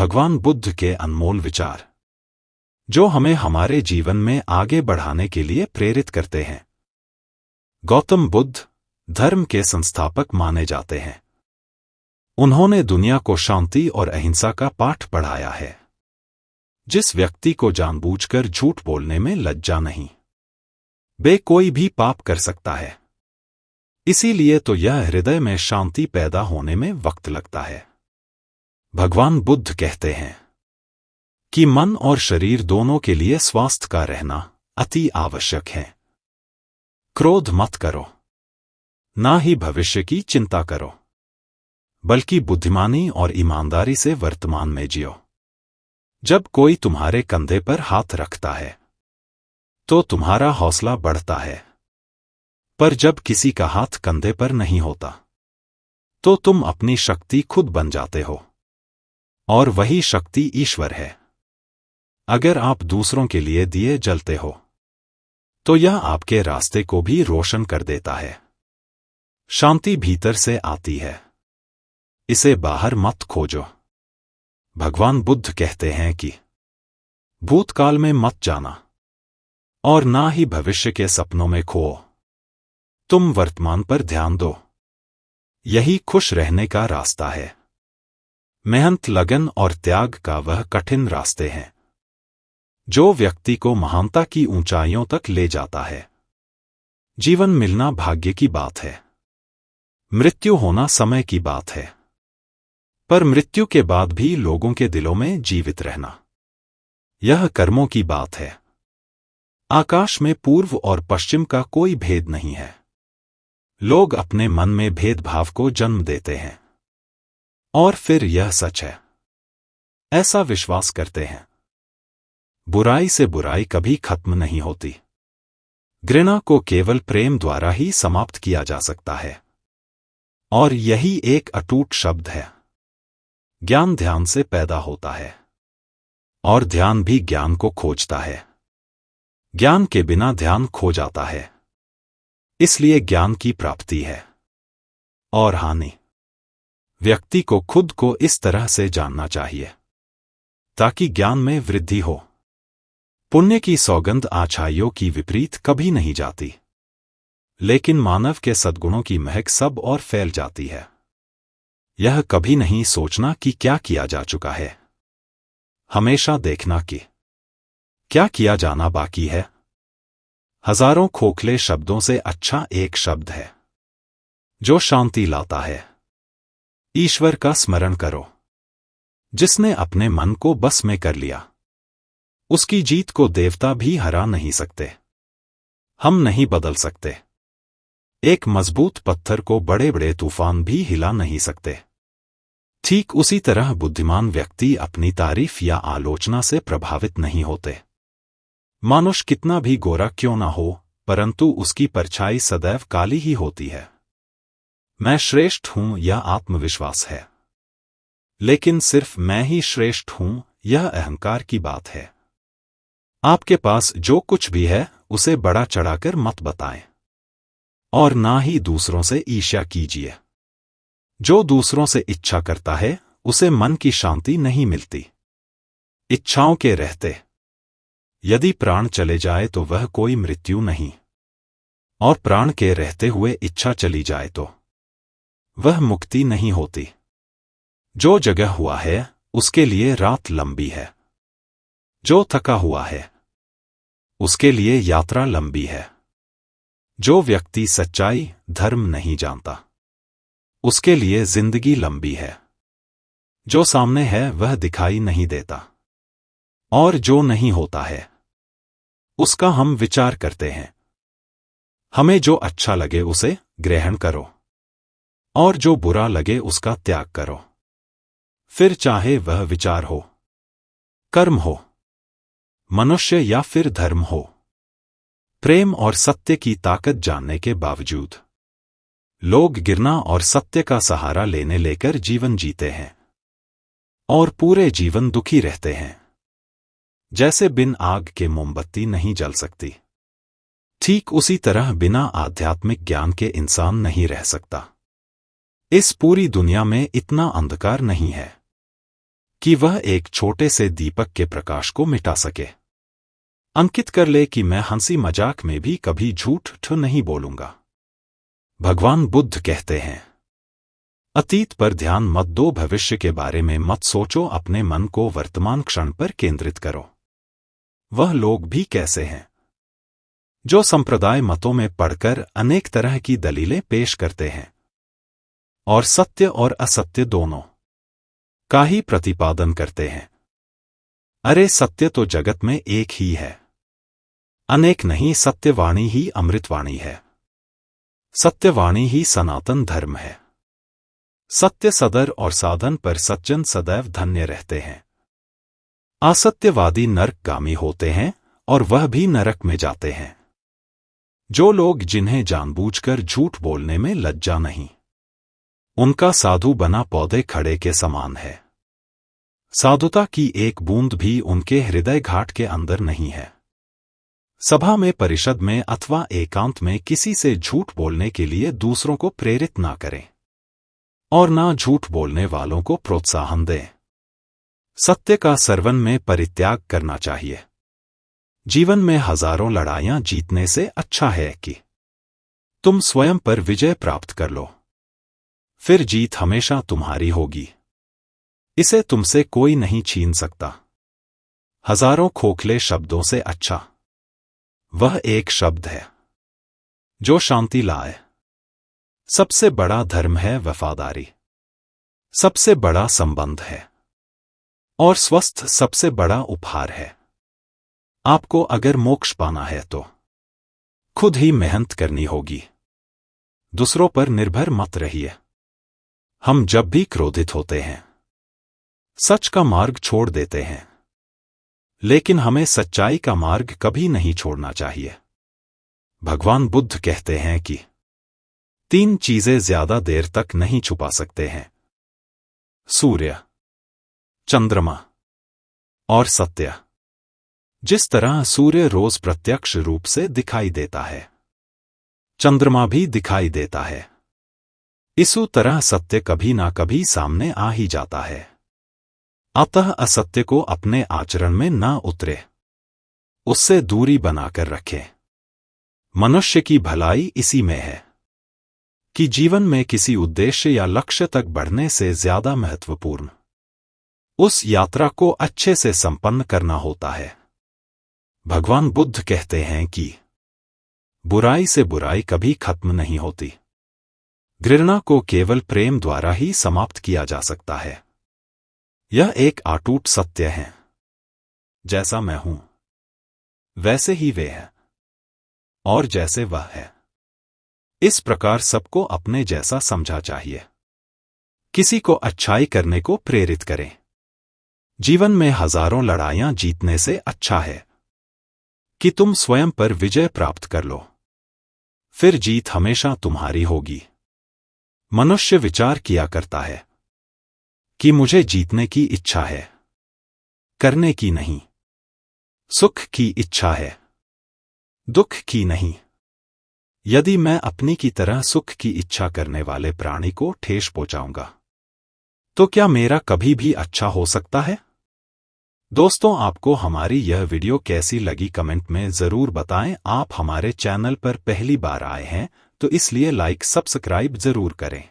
भगवान बुद्ध के अनमोल विचार जो हमें हमारे जीवन में आगे बढ़ाने के लिए प्रेरित करते हैं। गौतम बुद्ध धर्म के संस्थापक माने जाते हैं। उन्होंने दुनिया को शांति और अहिंसा का पाठ पढ़ाया है। जिस व्यक्ति को जानबूझकर झूठ बोलने में लज्जा नहीं, वे कोई भी पाप कर सकता है। इसीलिए तो यह हृदय में शांति पैदा होने में वक्त लगता है। भगवान बुद्ध कहते हैं कि मन और शरीर दोनों के लिए स्वास्थ्य का रहना अति आवश्यक है। क्रोध मत करो, ना ही भविष्य की चिंता करो, बल्कि बुद्धिमानी और ईमानदारी से वर्तमान में जियो। जब कोई तुम्हारे कंधे पर हाथ रखता है तो तुम्हारा हौसला बढ़ता है, पर जब किसी का हाथ कंधे पर नहीं होता तो तुम अपनी शक्ति खुद बन जाते हो, और वही शक्ति ईश्वर है। अगर आप दूसरों के लिए दिए जलते हो तो यह आपके रास्ते को भी रोशन कर देता है। शांति भीतर से आती है, इसे बाहर मत खोजो। भगवान बुद्ध कहते हैं कि भूतकाल में मत जाना और ना ही भविष्य के सपनों में खोओ। तुम वर्तमान पर ध्यान दो, यही खुश रहने का रास्ता है। मेहनत, लगन और त्याग का वह कठिन रास्ते हैं जो व्यक्ति को महानता की ऊंचाइयों तक ले जाता है। जीवन मिलना भाग्य की बात है, मृत्यु होना समय की बात है, पर मृत्यु के बाद भी लोगों के दिलों में जीवित रहना, यह कर्मों की बात है। आकाश में पूर्व और पश्चिम का कोई भेद नहीं है। लोग अपने मन में भेदभाव को जन्म देते हैं और फिर यह सच है ऐसा विश्वास करते हैं। बुराई से बुराई कभी खत्म नहीं होती। घृणा को केवल प्रेम द्वारा ही समाप्त किया जा सकता है, और यही एक अटूट शब्द है। ज्ञान ध्यान से पैदा होता है, और ध्यान भी ज्ञान को खोजता है। ज्ञान के बिना ध्यान खो जाता है। इसलिए ज्ञान की प्राप्ति है और हानि। व्यक्ति को खुद को इस तरह से जानना चाहिए ताकि ज्ञान में वृद्धि हो। पुण्य की सौगंध अच्छाइयों की विपरीत कभी नहीं जाती, लेकिन मानव के सद्गुणों की महक सब और फैल जाती है। यह कभी नहीं सोचना कि क्या किया जा चुका है, हमेशा देखना कि क्या किया जाना बाकी है। हजारों खोखले शब्दों से अच्छा एक शब्द है जो शांति लाता है। ईश्वर का स्मरण करो। जिसने अपने मन को बस में कर लिया, उसकी जीत को देवता भी हरा नहीं सकते। हम नहीं बदल सकते। एक मजबूत पत्थर को बड़े बड़े तूफान भी हिला नहीं सकते। ठीक उसी तरह बुद्धिमान व्यक्ति अपनी तारीफ या आलोचना से प्रभावित नहीं होते। मनुष्य कितना भी गोरा क्यों ना हो, परंतु उसकी परछाई सदैव काली ही होती है। मैं श्रेष्ठ हूं यह आत्मविश्वास है, लेकिन सिर्फ मैं ही श्रेष्ठ हूं यह अहंकार की बात है। आपके पास जो कुछ भी है उसे बड़ा चढ़ाकर मत बताएं, और ना ही दूसरों से ईर्ष्या कीजिए। जो दूसरों से इच्छा करता है उसे मन की शांति नहीं मिलती। इच्छाओं के रहते यदि प्राण चले जाए तो वह कोई मृत्यु नहीं, और प्राण के रहते हुए इच्छा चली जाए तो वह मुक्ति नहीं होती। जो जगह हुआ है उसके लिए रात लंबी है, जो थका हुआ है उसके लिए यात्रा लंबी है। जो व्यक्ति सच्चाई धर्म नहीं जानता उसके लिए जिंदगी लंबी है। जो सामने है वह दिखाई नहीं देता, और जो नहीं होता है उसका हम विचार करते हैं। हमें जो अच्छा लगे उसे ग्रहण करो, और जो बुरा लगे उसका त्याग करो। फिर चाहे वह विचार हो, कर्म हो, मनुष्य या फिर धर्म हो, प्रेम और सत्य की ताकत जानने के बावजूद लोग गिरना और सत्य का सहारा लेने लेकर जीवन जीते हैं, और पूरे जीवन दुखी रहते हैं। जैसे बिन आग के मोमबत्ती नहीं जल सकती, ठीक उसी तरह बिना आध्यात्मिक ज्ञान के इंसान नहीं रह सकता। इस पूरी दुनिया में इतना अंधकार नहीं है कि वह एक छोटे से दीपक के प्रकाश को मिटा सके। अंकित कर ले कि मैं हंसी मजाक में भी कभी झूठ नहीं बोलूंगा। भगवान बुद्ध कहते हैं, अतीत पर ध्यान मत दो, भविष्य के बारे में मत सोचो, अपने मन को वर्तमान क्षण पर केंद्रित करो। वह लोग भी कैसे हैं जो संप्रदाय मतों में पढ़कर अनेक तरह की दलीलें पेश करते हैं और सत्य और असत्य दोनों का ही प्रतिपादन करते हैं। अरे सत्य तो जगत में एक ही है, अनेक नहीं। सत्यवाणी ही अमृतवाणी है, सत्यवाणी ही सनातन धर्म है। सत्य सदर और साधन पर सज्जन सदैव धन्य रहते हैं। असत्यवादी नरकगामी होते हैं और वह भी नरक में जाते हैं। जो लोग जिन्हें जानबूझकर झूठ बोलने में लज्जा नहीं, उनका साधु बना पौधे खड़े के समान है। साधुता की एक बूंद भी उनके हृदय घाट के अंदर नहीं है। सभा में, परिषद में अथवा एकांत में किसी से झूठ बोलने के लिए दूसरों को प्रेरित ना करें और ना झूठ बोलने वालों को प्रोत्साहन दें। सत्य का सर्वन में परित्याग करना चाहिए। जीवन में हजारों लड़ाइयां जीतने से अच्छा है कि तुम स्वयं पर विजय प्राप्त कर लो, फिर जीत हमेशा तुम्हारी होगी। इसे तुमसे कोई नहीं छीन सकता। हजारों खोखले शब्दों से अच्छा वह एक शब्द है जो शांति लाए। सबसे बड़ा धर्म है वफादारी, सबसे बड़ा संबंध है और स्वस्थ सबसे बड़ा उपहार है। आपको अगर मोक्ष पाना है तो खुद ही मेहनत करनी होगी, दूसरों पर निर्भर मत रहिए। हम जब भी क्रोधित होते हैं, सच का मार्ग छोड़ देते हैं, लेकिन हमें सच्चाई का मार्ग कभी नहीं छोड़ना चाहिए। भगवान बुद्ध कहते हैं कि 3 चीजें ज्यादा देर तक नहीं छुपा सकते हैं, सूर्य, चंद्रमा और सत्य। जिस तरह सूर्य रोज प्रत्यक्ष रूप से दिखाई देता है, चंद्रमा भी दिखाई देता है, इसी तरह सत्य कभी ना कभी सामने आ ही जाता है। अतः असत्य को अपने आचरण में ना उतरे, उससे दूरी बनाकर रखें। मनुष्य की भलाई इसी में है कि जीवन में किसी उद्देश्य या लक्ष्य तक बढ़ने से ज्यादा महत्वपूर्ण उस यात्रा को अच्छे से संपन्न करना होता है। भगवान बुद्ध कहते हैं कि बुराई से बुराई कभी खत्म नहीं होती, घृणा को केवल प्रेम द्वारा ही समाप्त किया जा सकता है। यह एक अटूट सत्य है। जैसा मैं हूं वैसे ही वे है और जैसे वह है। इस प्रकार सबको अपने जैसा समझा चाहिए। किसी को अच्छाई करने को प्रेरित करें। जीवन में हजारों लड़ाइयां जीतने से अच्छा है कि तुम स्वयं पर विजय प्राप्त कर लो, फिर जीत हमेशा तुम्हारी होगी। मनुष्य विचार किया करता है कि मुझे जीतने की इच्छा है, करने की नहीं। सुख की इच्छा है, दुख की नहीं। यदि मैं अपनी की तरह सुख की इच्छा करने वाले प्राणी को ठेस पहुंचाऊंगा, तो क्या मेरा कभी भी अच्छा हो सकता है? दोस्तों, आपको हमारी यह वीडियो कैसी लगी कमेंट में जरूर बताएं। आप हमारे चैनल पर पहली बार आए हैं तो इसलिए लाइक सब्सक्राइब जरूर करें।